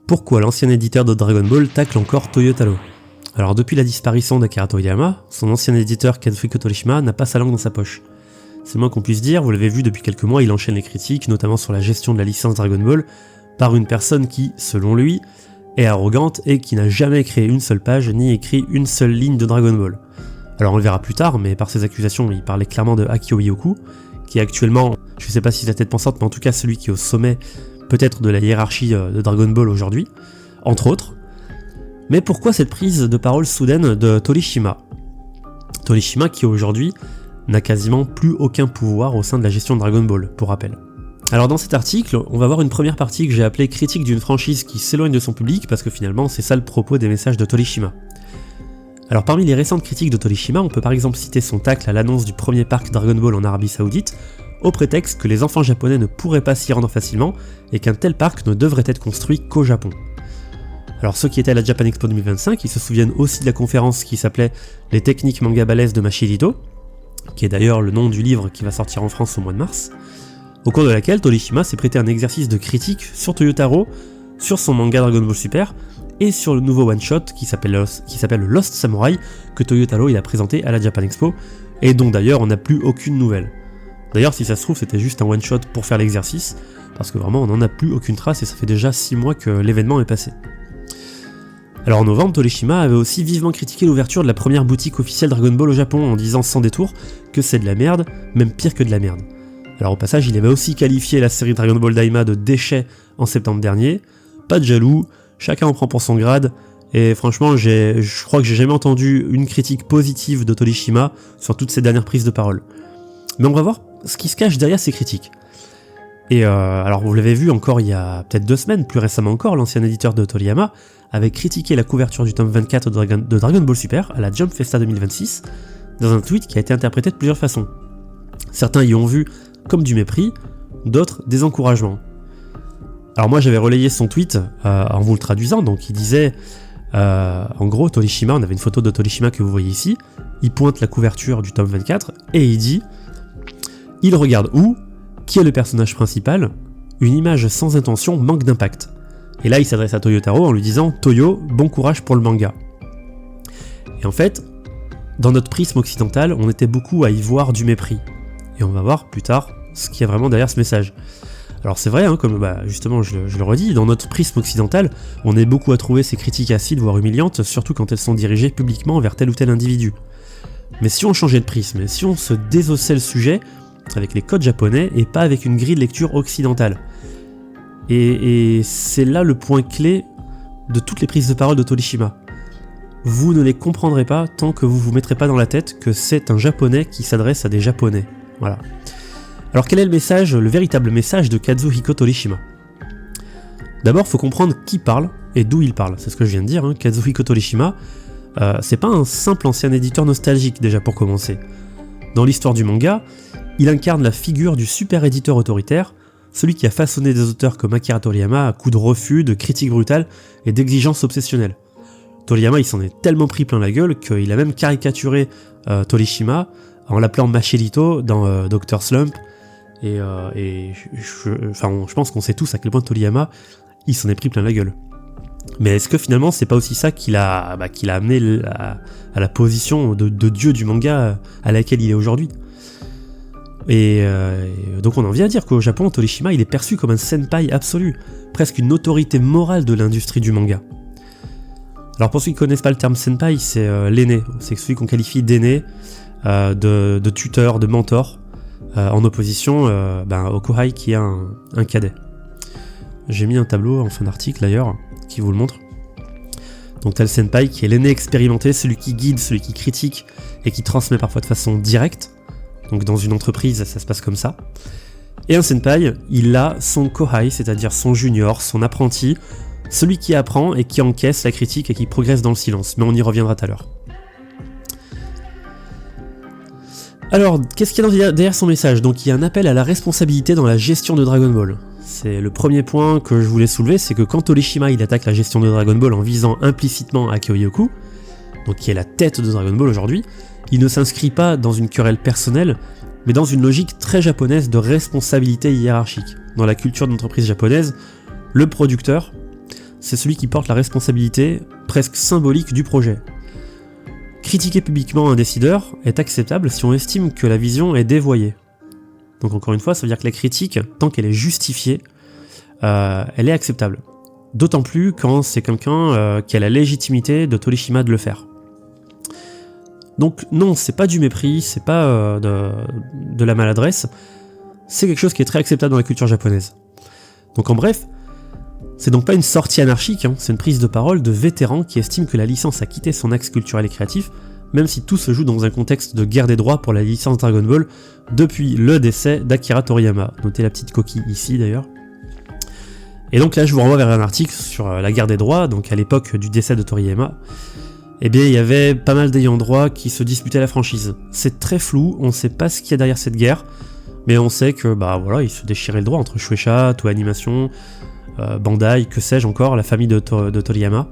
pourquoi l'ancien éditeur de Dragon Ball tacle encore Toyotaro ? Alors depuis la disparition d'Akira Toriyama, son ancien éditeur Kazuhiko Torishima n'a pas sa langue dans sa poche. C'est le moins qu'on puisse dire, vous l'avez vu depuis quelques mois, il enchaîne les critiques, notamment sur la gestion de la licence Dragon Ball, par une personne qui, selon lui, est arrogante et qui n'a jamais créé une seule page ni écrit une seule ligne de Dragon Ball. Alors on le verra plus tard, mais par ses accusations, il parlait clairement de Akio Yoku, qui est actuellement, je sais pas si c'est la tête pensante, mais en tout cas celui qui est au sommet peut-être de la hiérarchie de Dragon Ball aujourd'hui, entre autres. Mais pourquoi cette prise de parole soudaine de Torishima ? Torishima qui aujourd'hui n'a quasiment plus aucun pouvoir au sein de la gestion de Dragon Ball, pour rappel. Alors dans cet article, on va voir une première partie que j'ai appelée critique d'une franchise qui s'éloigne de son public, parce que finalement c'est ça le propos des messages de Torishima. Alors parmi les récentes critiques de Torishima, on peut par exemple citer son tacle à l'annonce du premier parc Dragon Ball en Arabie Saoudite, au prétexte que les enfants japonais ne pourraient pas s'y rendre facilement et qu'un tel parc ne devrait être construit qu'au Japon. Alors ceux qui étaient à la Japan Expo 2025, ils se souviennent aussi de la conférence qui s'appelait « Les techniques manga balèzes de Mashihito », qui est d'ailleurs le nom du livre qui va sortir en France au mois de mars, au cours de laquelle Torishima s'est prêté un exercice de critique sur Toyotaro, sur son manga Dragon Ball Super, et sur le nouveau one-shot qui s'appelle le Lost Samurai, que Toyotaro il a présenté à la Japan Expo, et dont d'ailleurs on n'a plus aucune nouvelle. D'ailleurs si ça se trouve c'était juste un one-shot pour faire l'exercice, parce que vraiment on n'en a plus aucune trace et ça fait déjà 6 mois que l'événement est passé. Alors en novembre, Torishima avait aussi vivement critiqué l'ouverture de la première boutique officielle Dragon Ball au Japon en disant sans détour que c'est de la merde, même pire que de la merde. Alors au passage, il avait aussi qualifié la série Dragon Ball Daima de déchet en septembre dernier. Pas de jaloux, chacun en prend pour son grade, et franchement, je crois que j'ai jamais entendu une critique positive de Torishima sur toutes ces dernières prises de parole. Mais on va voir ce qui se cache derrière ces critiques. Et alors vous l'avez vu encore il y a peut-être 2 semaines, plus récemment encore, l'ancien éditeur de Toriyama avait critiqué la couverture du tome 24 de Dragon Ball Super à la Jump Festa 2026 dans un tweet qui a été interprété de plusieurs façons. Certains y ont vu comme du mépris, d'autres des encouragements. Alors moi j'avais relayé son tweet en vous le traduisant, donc il disait en gros Torishima, on avait une photo de Torishima que vous voyez ici, il pointe la couverture du tome 24 et il dit « Il regarde où ? Qui est le personnage principal ? Une image sans intention manque d'impact. » Et là il s'adresse à Toyotaro en lui disant « Toyo, bon courage pour le manga. » Et en fait, dans notre prisme occidental, on était beaucoup à y voir du mépris. Et on va voir plus tard ce qu'il y a vraiment derrière ce message. Alors c'est vrai, hein, comme justement je le redis, dans notre prisme occidental, on est beaucoup à trouver ces critiques acides, voire humiliantes, surtout quand elles sont dirigées publiquement vers tel ou tel individu. Mais si on changeait de prisme, et si on se désossait le sujet avec les codes japonais et pas avec une grille de lecture occidentale. Et c'est là le point clé de toutes les prises de parole de Torishima. Vous ne les comprendrez pas tant que vous vous mettrez pas dans la tête que c'est un japonais qui s'adresse à des japonais. Voilà. Alors quel est le message, le véritable message de Kazuhiko Torishima ? D'abord, faut comprendre qui parle et d'où il parle. C'est ce que je viens de dire, hein. Kazuhiko Torishima, c'est pas un simple ancien éditeur nostalgique déjà pour commencer. Dans l'histoire du manga, il incarne la figure du super éditeur autoritaire, celui qui a façonné des auteurs comme Akira Toriyama à coups de refus, de critiques brutales et d'exigences obsessionnelles. Toriyama il s'en est tellement pris plein la gueule qu'il a même caricaturé Torishima en l'appelant Mashihito dans Dr. Slump, et je pense qu'on sait tous à quel point Toriyama il s'en est pris plein la gueule. Mais est-ce que finalement c'est pas aussi ça qui l'a amené à la position de dieu du manga à laquelle il est aujourd'hui ? Et donc on en vient à dire qu'au Japon, Torishima il est perçu comme un senpai absolu, presque une autorité morale de l'industrie du manga. Alors pour ceux qui ne connaissent pas le terme senpai, c'est l'aîné, c'est celui qu'on qualifie d'aîné, de tuteur, de mentor, en opposition au kohai qui est un cadet. J'ai mis un tableau en fin d'article d'ailleurs, qui vous le montre. Donc t'as le senpai qui est l'aîné expérimenté, celui qui guide, celui qui critique et qui transmet parfois de façon directe. Donc dans une entreprise, ça se passe comme ça. Et un senpai, il a son kohai, c'est-à-dire son junior, son apprenti, celui qui apprend et qui encaisse la critique et qui progresse dans le silence. Mais on y reviendra tout à l'heure. Alors, qu'est-ce qu'il y a derrière son message ? Donc il y a un appel à la responsabilité dans la gestion de Dragon Ball. C'est le premier point que je voulais soulever, c'est que quand Torishima il attaque la gestion de Dragon Ball en visant implicitement Akio Yoku, donc qui est la tête de Dragon Ball aujourd'hui, il ne s'inscrit pas dans une querelle personnelle, mais dans une logique très japonaise de responsabilité hiérarchique. Dans la culture d'entreprise japonaise, le producteur c'est celui qui porte la responsabilité presque symbolique du projet. Critiquer publiquement un décideur est acceptable si on estime que la vision est dévoyée. Donc encore une fois, ça veut dire que la critique, tant qu'elle est justifiée, elle est acceptable. D'autant plus quand c'est quelqu'un qui a la légitimité de Torishima de le faire. Donc non, c'est pas du mépris, c'est pas de la maladresse, c'est quelque chose qui est très acceptable dans la culture japonaise. Donc en bref, c'est donc pas une sortie anarchique, c'est une prise de parole de vétérans qui estiment que la licence a quitté son axe culturel et créatif, même si tout se joue dans un contexte de guerre des droits pour la licence Dragon Ball depuis le décès d'Akira Toriyama. Notez la petite coquille ici d'ailleurs. Et donc là je vous renvoie vers un article sur la guerre des droits, donc à l'époque du décès de Toriyama. Eh bien il y avait pas mal d'ayants droit qui se disputaient la franchise. C'est très flou, on sait pas ce qu'il y a derrière cette guerre, mais on sait que ils se déchiraient le droit entre Shueisha, Toei Animation, Bandai, que sais-je encore, la famille de Toriyama.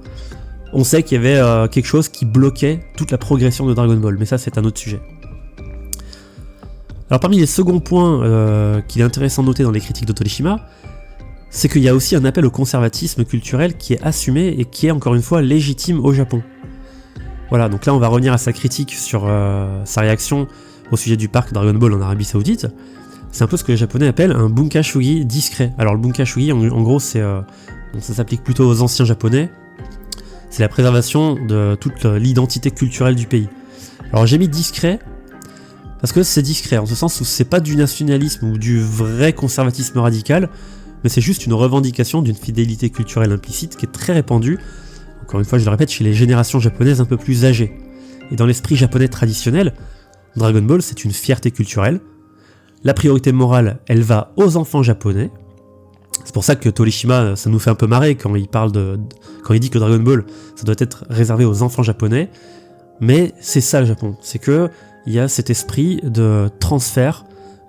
On sait qu'il y avait quelque chose qui bloquait toute la progression de Dragon Ball, mais ça c'est un autre sujet. Alors parmi les seconds points qu'il est intéressant de noter dans les critiques de Torishima, c'est qu'il y a aussi un appel au conservatisme culturel qui est assumé et qui est encore une fois légitime au Japon. Voilà, donc là on va revenir à sa critique sur sa réaction au sujet du parc Dragon Ball en Arabie Saoudite. C'est un peu ce que les Japonais appellent un bunkashugi discret. Alors le bunkashugi, en gros, ça s'applique plutôt aux anciens Japonais. C'est la préservation de toute l'identité culturelle du pays. Alors j'ai mis discret parce que c'est discret, en ce sens où c'est pas du nationalisme ou du vrai conservatisme radical, mais c'est juste une revendication d'une fidélité culturelle implicite qui est très répandue, encore une fois je le répète, chez les générations japonaises un peu plus âgées. Et dans l'esprit japonais traditionnel, Dragon Ball c'est une fierté culturelle. La priorité morale, elle va aux enfants japonais. C'est pour ça que Torishima, ça nous fait un peu marrer quand il dit que Dragon Ball, ça doit être réservé aux enfants japonais. Mais c'est ça le Japon, c'est que il y a cet esprit de transfert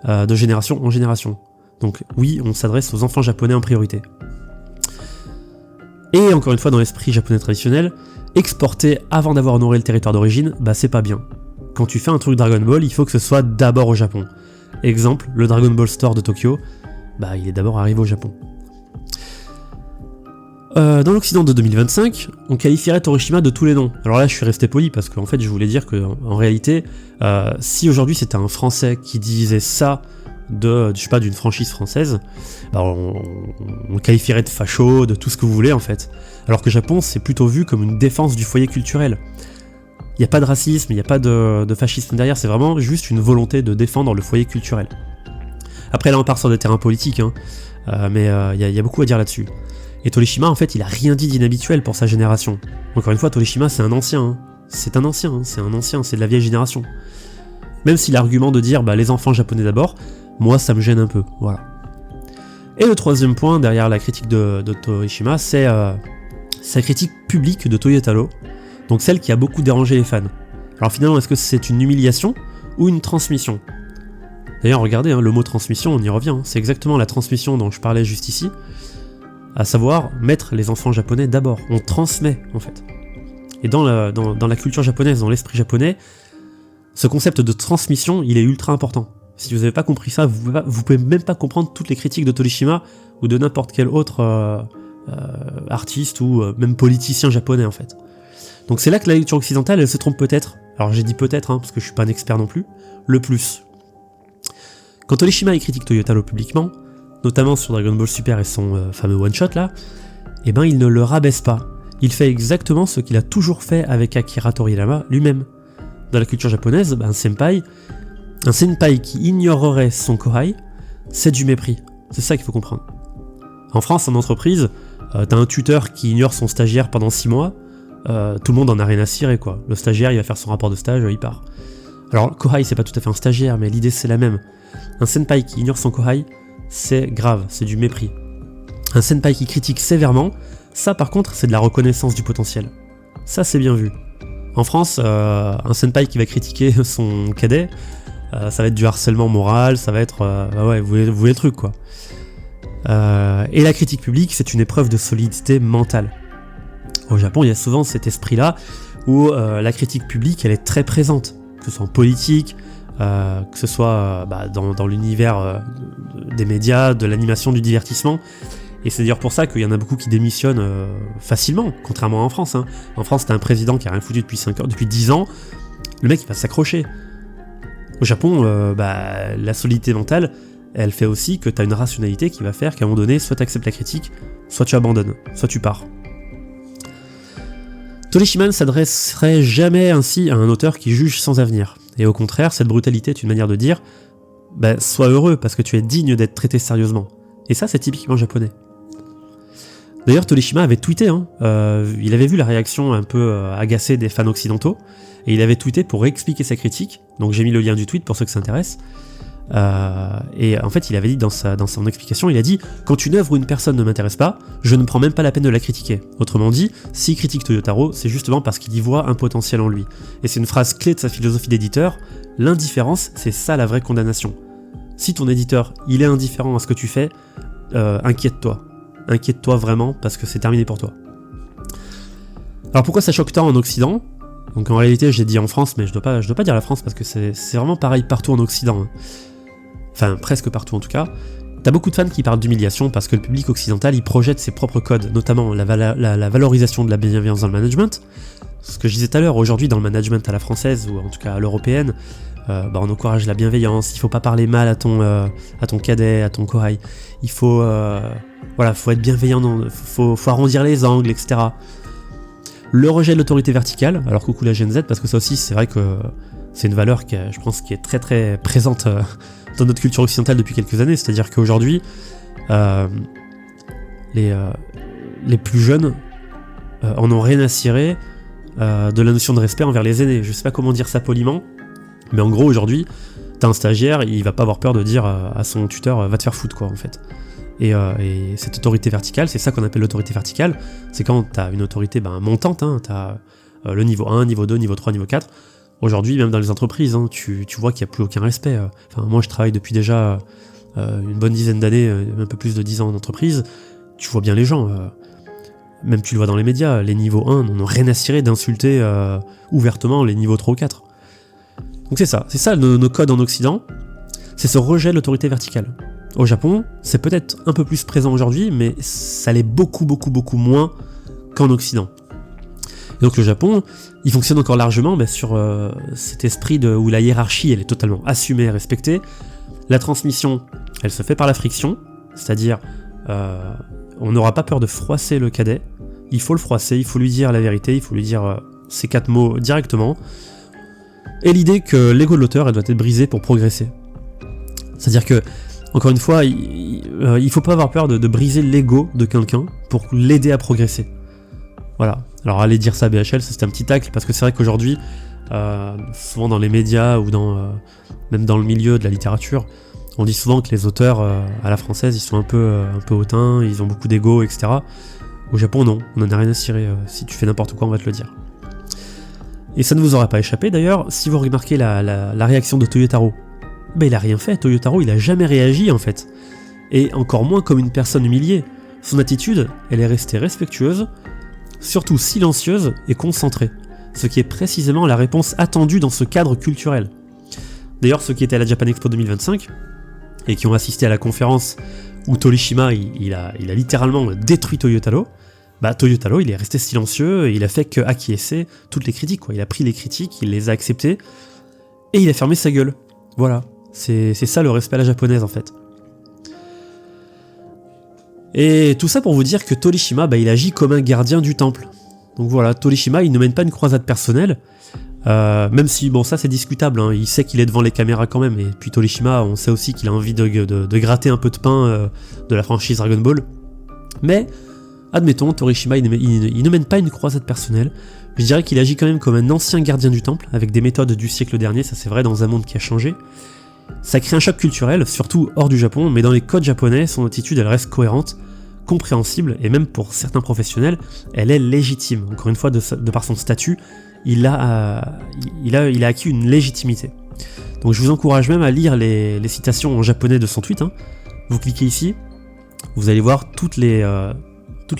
de génération en génération. Donc oui, on s'adresse aux enfants japonais en priorité. Et encore une fois, dans l'esprit japonais traditionnel, exporter avant d'avoir honoré le territoire d'origine, c'est pas bien. Quand tu fais un truc Dragon Ball, il faut que ce soit d'abord au Japon. Exemple, le Dragon Ball Store de Tokyo, il est d'abord arrivé au Japon. Dans l'Occident de 2025, on qualifierait Torishima de tous les noms. Alors là, je suis resté poli parce qu'en fait, je voulais dire que, en réalité, si aujourd'hui c'était un Français qui disait ça d'une franchise française, on le qualifierait de facho, de tout ce que vous voulez en fait. Alors que Japon, c'est plutôt vu comme une défense du foyer culturel. Il n'y a pas de racisme, il n'y a pas de fascisme derrière, c'est vraiment juste une volonté de défendre le foyer culturel. Après là on part sur des terrains politiques, mais il y a beaucoup à dire là-dessus. Et Torishima en fait il a rien dit d'inhabituel pour sa génération. Encore une fois Torishima c'est un ancien, c'est de la vieille génération. Même si l'argument de dire les enfants japonais d'abord, moi ça me gêne un peu, voilà. Et le troisième point derrière la critique de Torishima, c'est sa critique publique de Toyotaro, donc celle qui a beaucoup dérangé les fans. Alors finalement, est-ce que c'est une humiliation ou une transmission ? D'ailleurs, regardez, le mot transmission, on y revient, c'est exactement la transmission dont je parlais juste ici, à savoir mettre les enfants japonais d'abord. On transmet, en fait. Et dans la culture japonaise, dans l'esprit japonais, ce concept de transmission, il est ultra important. Si vous n'avez pas compris ça, vous pouvez même pas comprendre toutes les critiques de Torishima ou de n'importe quel autre artiste ou même politicien japonais, en fait. Donc c'est là que la lecture occidentale, elle se trompe peut-être, alors j'ai dit peut-être, parce que je suis pas un expert non plus, le plus. Quand Torishima il critique Toyotaro publiquement, notamment sur Dragon Ball Super et son fameux one-shot là, il ne le rabaisse pas. Il fait exactement ce qu'il a toujours fait avec Akira Toriyama lui-même. Dans la culture japonaise, un senpai qui ignorerait son kohai, c'est du mépris. C'est ça qu'il faut comprendre. En France, en entreprise, t'as un tuteur qui ignore son stagiaire pendant 6 mois, tout le monde en a rien à cirer quoi. Le stagiaire il va faire son rapport de stage, il part. Alors kohai c'est pas tout à fait un stagiaire, mais l'idée c'est la même. Un senpai qui ignore son kohai, c'est grave, c'est du mépris. Un senpai qui critique sévèrement, ça par contre c'est de la reconnaissance du potentiel. Ça c'est bien vu. En France, un senpai qui va critiquer son cadet, ça va être du harcèlement moral, ça va être... vous voyez le truc quoi. Et la critique publique c'est une épreuve de solidité mentale. Au Japon, il y a souvent cet esprit-là où la critique publique, elle est très présente, que ce soit en politique, que ce soit dans l'univers des médias, de l'animation, du divertissement. Et c'est d'ailleurs pour ça qu'il y en a beaucoup qui démissionnent facilement, contrairement en France. Hein. En France, t'as un président qui a rien foutu depuis 10 ans, le mec il va s'accrocher. Au Japon, la solidité mentale, elle fait aussi que t'as une rationalité qui va faire qu'à un moment donné, soit t'acceptes la critique, soit tu abandonnes, soit tu pars. Torishima ne s'adresserait jamais ainsi à un auteur qui juge sans avenir. Et au contraire, cette brutalité est une manière de dire sois heureux parce que tu es digne d'être traité sérieusement. Et ça, c'est typiquement japonais. D'ailleurs, Torishima avait tweeté, il avait vu la réaction un peu agacée des fans occidentaux, et il avait tweeté pour expliquer sa critique, donc j'ai mis le lien du tweet pour ceux que ça intéresse. Et en fait, il avait dit dans son explication, il a dit « Quand une œuvre ou une personne ne m'intéresse pas, je ne prends même pas la peine de la critiquer. » Autrement dit, s'il critique Toyotaro, c'est justement parce qu'il y voit un potentiel en lui. Et c'est une phrase clé de sa philosophie d'éditeur, l'indifférence, c'est ça la vraie condamnation. Si ton éditeur, il est indifférent à ce que tu fais, inquiète-toi. Inquiète-toi vraiment, parce que c'est terminé pour toi. Alors pourquoi ça choque tant en Occident ? Donc en réalité, j'ai dit en France, mais je dois pas dire la France, parce que c'est vraiment pareil partout en Occident. Hein. Enfin, presque partout en tout cas. T'as beaucoup de fans qui parlent d'humiliation parce que le public occidental, il projette ses propres codes, notamment la valorisation de la bienveillance dans le management. Ce que je disais tout à l'heure, aujourd'hui dans le management à la française, ou en tout cas à l'européenne, on encourage la bienveillance, il faut pas parler mal à ton cadet, à ton corail. Il faut, faut être bienveillant, faut arrondir les angles, etc. Le rejet de l'autorité verticale, alors coucou la Gen Z, parce que ça aussi c'est vrai que c'est une valeur qui, je pense, qui est très très présente dans notre culture occidentale depuis quelques années, c'est-à-dire qu'aujourd'hui, les plus jeunes en ont rien à cirer de la notion de respect envers les aînés. Je sais pas comment dire ça poliment, mais en gros aujourd'hui, t'as un stagiaire, il va pas avoir peur de dire à son tuteur va te faire foutre quoi en fait. Et cette autorité verticale, c'est ça qu'on appelle l'autorité verticale, c'est quand t'as une autorité montante, hein, t'as le niveau 1, niveau 2, niveau 3, niveau 4. Aujourd'hui, même dans les entreprises, hein, tu vois qu'il n'y a plus aucun respect. Moi, je travaille depuis déjà une bonne dizaine d'années, un peu plus de 10 ans en entreprise. Tu vois bien les gens. Même tu le vois dans les médias, les niveaux 1 n'ont rien à cirer d'insulter ouvertement les niveaux 3 ou 4. Donc c'est ça nos codes en Occident, c'est ce rejet de l'autorité verticale. Au Japon, c'est peut-être un peu plus présent aujourd'hui, mais ça l'est beaucoup, beaucoup, beaucoup moins qu'en Occident. Et donc le Japon, il fonctionne encore largement sur cet esprit où la hiérarchie elle est totalement assumée et respectée. La transmission, elle se fait par la friction, c'est-à-dire on n'aura pas peur de froisser le cadet, il faut le froisser, il faut lui dire la vérité, il faut lui dire ces 4 mots directement. Et l'idée que l'ego de l'auteur elle doit être brisée pour progresser. C'est-à-dire que, encore une fois, il faut pas avoir peur de briser l'ego de quelqu'un pour l'aider à progresser. Voilà. Alors aller dire ça à BHL, ça c'était un petit tacle, parce que c'est vrai qu'aujourd'hui, souvent dans les médias ou même dans le milieu de la littérature, on dit souvent que les auteurs à la française, ils sont un peu hautains, ils ont beaucoup d'ego, etc. Au Japon, non, on en a rien à cirer. Si tu fais n'importe quoi, on va te le dire. Et ça ne vous aura pas échappé d'ailleurs, si vous remarquez la réaction de Toyotaro. Il a rien fait, Toyotaro, il a jamais réagi en fait. Et encore moins comme une personne humiliée. Son attitude, elle est restée respectueuse, surtout silencieuse et concentrée, ce qui est précisément la réponse attendue dans ce cadre culturel. D'ailleurs, ceux qui étaient à la Japan Expo 2025 et qui ont assisté à la conférence où Torishima il a littéralement détruit Toyotaro, Toyotaro il est resté silencieux et il a fait que acquiescer toutes les critiques quoi. Il a pris les critiques, il les a acceptées et il a fermé sa gueule. Voilà, c'est ça le respect à la japonaise en fait. Et tout ça pour vous dire que Torishima, il agit comme un gardien du temple. Donc voilà, Torishima, il ne mène pas une croisade personnelle, même si, ça c'est discutable, hein, il sait qu'il est devant les caméras quand même, et puis Torishima, on sait aussi qu'il a envie de gratter un peu de pain de la franchise Dragon Ball. Mais, admettons, Torishima, il ne mène pas une croisade personnelle, je dirais qu'il agit quand même comme un ancien gardien du temple, avec des méthodes du siècle dernier, ça c'est vrai dans un monde qui a changé. Ça crée un choc culturel, surtout hors du Japon, mais dans les codes japonais, son attitude elle reste cohérente, compréhensible, et même pour certains professionnels, elle est légitime. Encore une fois, de par son statut, il a acquis une légitimité. Donc je vous encourage même à lire les citations en japonais de son tweet. Hein. Vous cliquez ici, vous allez voir toutes les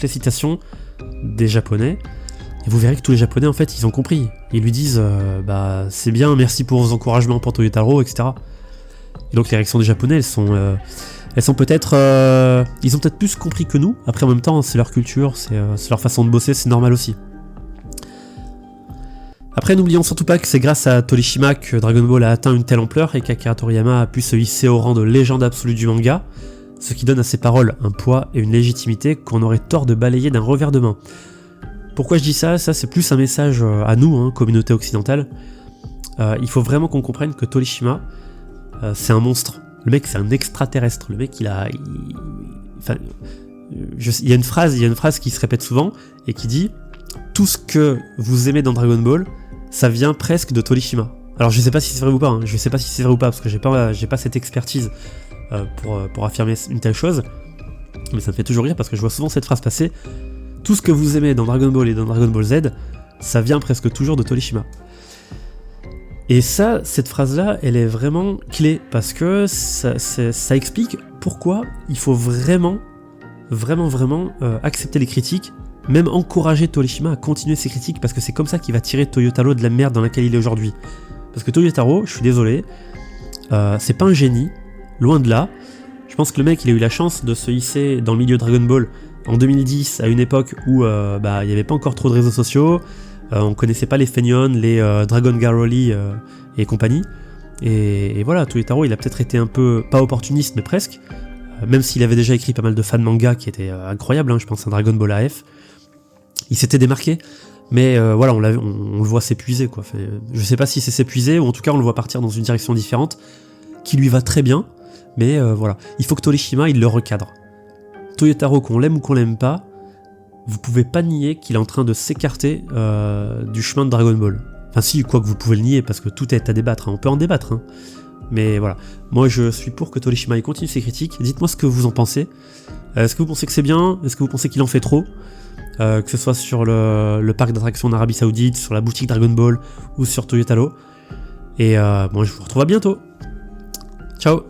citations des japonais, et vous verrez que tous les japonais, en fait, ils ont compris. Ils lui disent, c'est bien, merci pour vos encouragements pour Toyotaro, etc. Et donc les réactions des japonais, elles sont peut-être... ils ont peut-être plus compris que nous. Après, en même temps, c'est leur culture, c'est leur façon de bosser, c'est normal aussi. Après, n'oublions surtout pas que c'est grâce à Torishima que Dragon Ball a atteint une telle ampleur et qu'Akira Toriyama a pu se hisser au rang de légende absolue du manga, ce qui donne à ses paroles un poids et une légitimité qu'on aurait tort de balayer d'un revers de main. Pourquoi je dis ça? Ça, c'est plus un message à nous, communauté occidentale. Il faut vraiment qu'on comprenne que Torishima, c'est un monstre. Le mec, c'est un extraterrestre. Le mec, il y a une phrase qui se répète souvent et qui dit « Tout ce que vous aimez dans Dragon Ball, ça vient presque de Torishima. » Alors je sais pas si c'est vrai ou pas, parce que j'ai pas cette expertise pour affirmer une telle chose, mais ça me fait toujours rire parce que je vois souvent cette phrase passer. Tout ce que vous aimez dans Dragon Ball et dans Dragon Ball Z, ça vient presque toujours de Torishima. Et ça, cette phrase-là, elle est vraiment clé, parce que ça explique pourquoi il faut vraiment accepter les critiques, même encourager Torishima à continuer ses critiques, parce que c'est comme ça qu'il va tirer Toyotaro de la merde dans laquelle il est aujourd'hui. Parce que Toyotaro, je suis désolé, c'est pas un génie, loin de là. Je pense que le mec, il a eu la chance de se hisser dans le milieu Dragon Ball en 2010, à une époque où il n'y avait pas encore trop de réseaux sociaux, on connaissait pas les Feignons, les Dragon Garoli et compagnie. Et voilà, Toyotaro, il a peut-être été un peu, pas opportuniste, mais presque, même s'il avait déjà écrit pas mal de fan manga qui étaient incroyables, je pense à Dragon Ball AF. Il s'était démarqué, mais voilà, on le voit s'épuiser, quoi. Je sais pas si c'est s'épuiser, ou en tout cas on le voit partir dans une direction différente, qui lui va très bien, mais voilà. Il faut que Torishima, il le recadre. Toyotaro, qu'on l'aime ou qu'on l'aime pas, vous pouvez pas nier qu'il est en train de s'écarter du chemin de Dragon Ball. Enfin si, quoi que vous pouvez le nier, parce que tout est à débattre, on peut en débattre, mais voilà. Moi je suis pour que Torishima continue ses critiques, dites-moi ce que vous en pensez. Est-ce que vous pensez que c'est bien? Est-ce que vous pensez qu'il en fait trop? Que ce soit sur le parc d'attractions en Arabie Saoudite, sur la boutique Dragon Ball, ou sur Toyotaro. Et moi je vous retrouve à bientôt. Ciao.